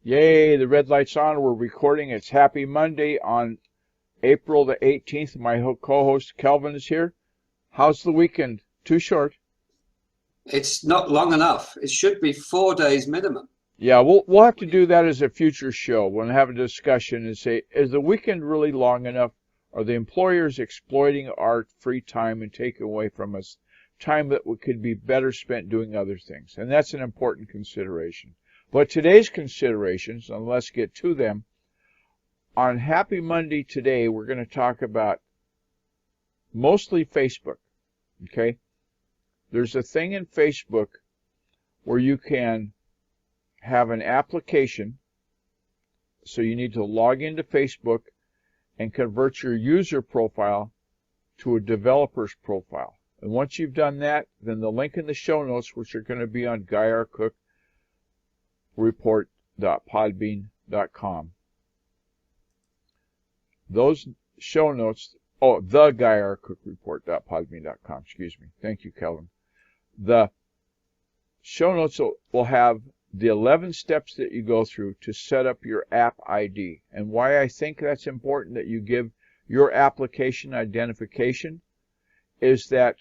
Yay, the red light's on. We're recording. It's Happy Monday on April the 18th. My co-host Kelvin is here. How's the weekend? Too short. It's not long enough. It should be 4 days minimum. Yeah, we'll have to do that as a future show. We'll have a discussion and say, is the weekend really long enough? Are the employers exploiting our free time and taking away from us time that could be better spent doing other things? And that's an important consideration. But today's considerations, and let's get to them, on Happy Monday today, we're going to talk about mostly Facebook, okay? There's a thing in Facebook where you can have an application, so you need to log into Facebook and convert your user profile to a developer's profile. And once you've done that, then the link in the show notes, which are going to be on GuyRCookReport.podbean.com. Those show notes, the GuyRCookReport.podbean.com, excuse me. Thank you, Kelvin. The show notes will have the 11 steps that you go through to set up your app ID. And why I think that's important that you give your application identification is that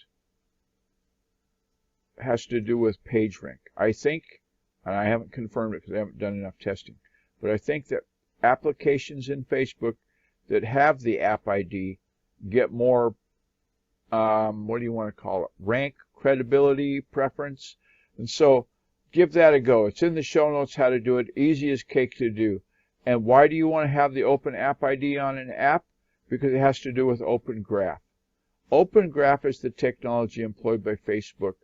it has to do with PageRank. I think, and I haven't confirmed it because I haven't done enough testing, but I think that applications in Facebook that have the app ID get more, what do you want to call it, rank, credibility, preference. And so give that a go. It's in the show notes how to do it. Easy as cake to do. And why do you want to have the Open App ID on an app? Because it has to do with Open Graph. Open Graph is the technology employed by Facebook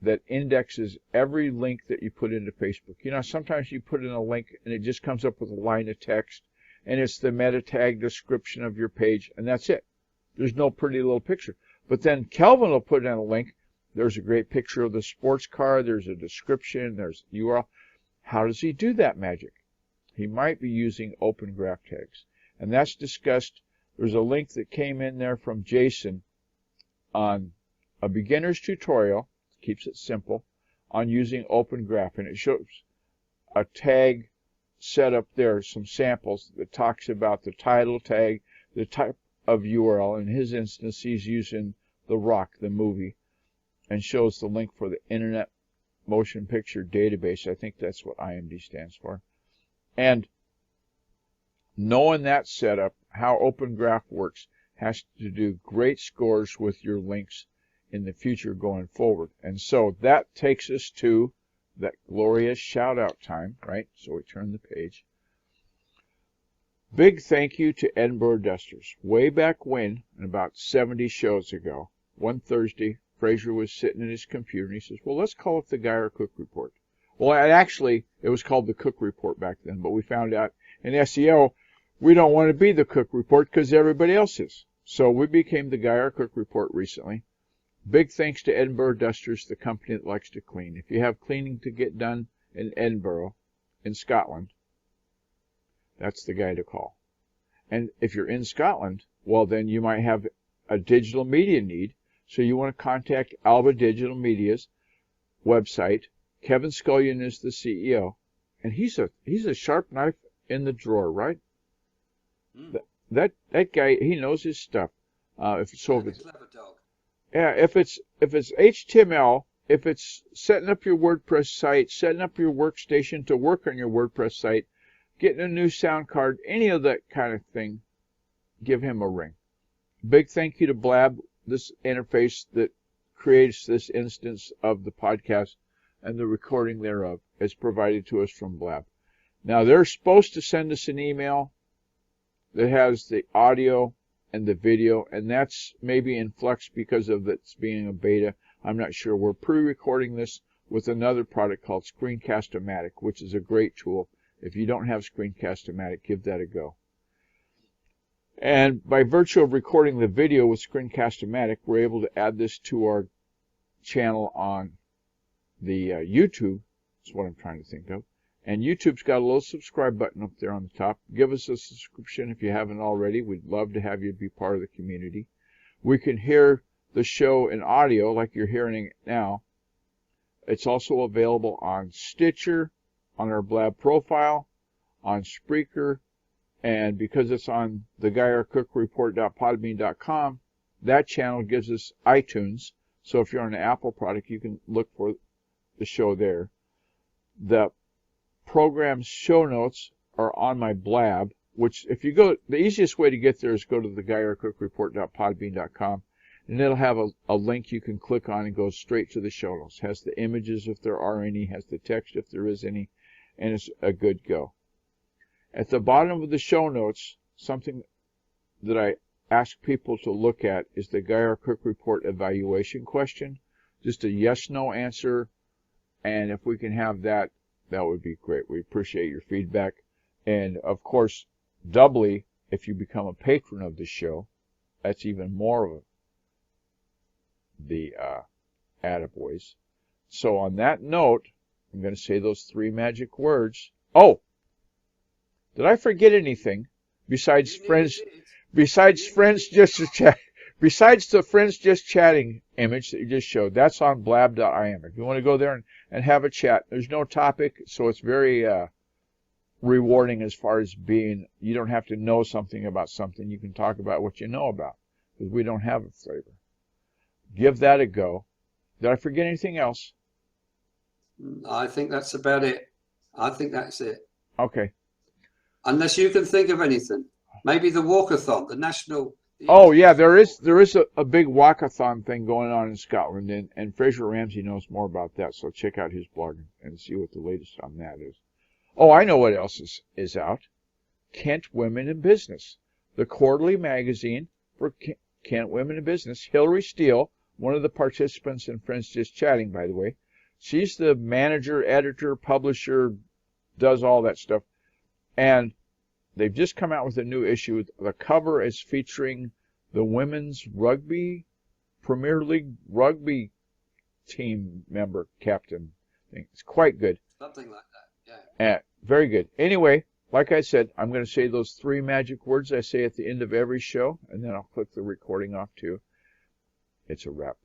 that indexes every link that you put into Facebook. You know, sometimes you put in a link and it just comes up with a line of text and it's the meta tag description of your page and that's it. There's no pretty little picture. But then Kelvin will put in a link. There's a great picture of the sports car. There's a description. There's URL. How does he do that magic? He might be using Open Graph tags. And that's discussed. There's a link that came in there from Jason on a beginner's tutorial, keeps it simple, on using Open Graph. And it shows a tag set up there, some samples that talks about the title tag, the type of URL. In his instance, he's using The Rock, the movie, and shows the link for the Internet Motion Picture Database. I think that's what IMD stands for. And knowing that setup, how Open Graph works, has to do great scores with your links in the future going forward. And so that takes us to that glorious shout-out time, right? So we turn the page. Big thank you to Edinburgh Dusters. Way back when, about 70 shows ago, one Thursday, Fraser was sitting at his computer and he says, well, let's call it the Guy or Cook Report. Well, actually, it was called the Cook Report back then, but we found out in SEO, we don't want to be the Cook Report because everybody else is. So we became the Guy or Cook Report recently. Big thanks to Edinburgh Dusters, the company that likes to clean. If you have cleaning to get done in Edinburgh, in Scotland, that's the guy to call. And if you're in Scotland, well, then you might have a digital media need. So you want to contact Alba Digital Media's website. Kevin Scullion is the CEO, and he's a sharp knife in the drawer, right? That guy, he knows his stuff. If it's clever dog. Yeah, if it's HTML, if it's setting up your WordPress site, setting up your workstation to work on your WordPress site, getting a new sound card, any of that kind of thing, give him a ring. Big thank you to Blab, this interface that creates this instance of the podcast and the recording thereof is provided to us from Blab. Now, they're supposed to send us an email that has the audio and the video, and that's maybe in flux because of it's being a beta. I'm not sure. We're pre-recording this with another product called Screencast-O-Matic, which is a great tool. If you don't have Screencast-O-Matic, give that a go. And by virtue of recording the video with Screencast-O-Matic, we're able to add this to our channel on the YouTube. That's what I'm trying to think of. And YouTube's got a little subscribe button up there on the top. Give us a subscription if you haven't already. We'd love to have you be part of the community. We can hear the show in audio like you're hearing it now. It's also available on Stitcher, on our Blab profile, on Spreaker, and because it's on the GuyRCookReport.podbean.com, that channel gives us iTunes. So if you're on an Apple product, you can look for the show there. The program's show notes are on my Blab, which if you go, the easiest way to get there is go to the GuyRCookReport.podbean.com, and it'll have a link you can click on and go straight to the show notes. It has the images if there are any, has the text if there is any, and it's a good go. At the bottom of the show notes, something that I ask people to look at is the Guy R. Cook Report evaluation question. Just a yes/no answer, and if we can have that, that would be great. We appreciate your feedback. And, of course, doubly, if you become a patron of the show, that's even more of the attaboys. So on that note, I'm going to say those 3 magic words. Oh! Did I forget anything besides friends? Besides friends just chat. Besides the friends just chatting image that you just showed, that's on blab.im. If you want to go there and have a chat, there's no topic, so it's very rewarding as far as being. You don't have to know something about something. You can talk about what you know about, because we don't have a flavor. Give that a go. Did I forget anything else? I think that's about it. I think that's it. Okay. Unless you can think of anything. Maybe the walkathon, the national... Oh, yeah, there is a big walkathon thing going on in Scotland, and Fraser Ramsey knows more about that, so check out his blog and see what the latest on that is. Oh, I know what else is out. Kent Women in Business, the quarterly magazine for Kent Women in Business. Hillary Steele, one of the participants in Friends Just Chatting, by the way, she's the manager, editor, publisher, does all that stuff. And they've just come out with a new issue. The cover is featuring the women's rugby, Premier League rugby team member, captain thing. It's quite good. Something like that, yeah. Very good. Anyway, like I said, I'm going to say those 3 magic words I say at the end of every show, and then I'll click the recording off too. It's a wrap.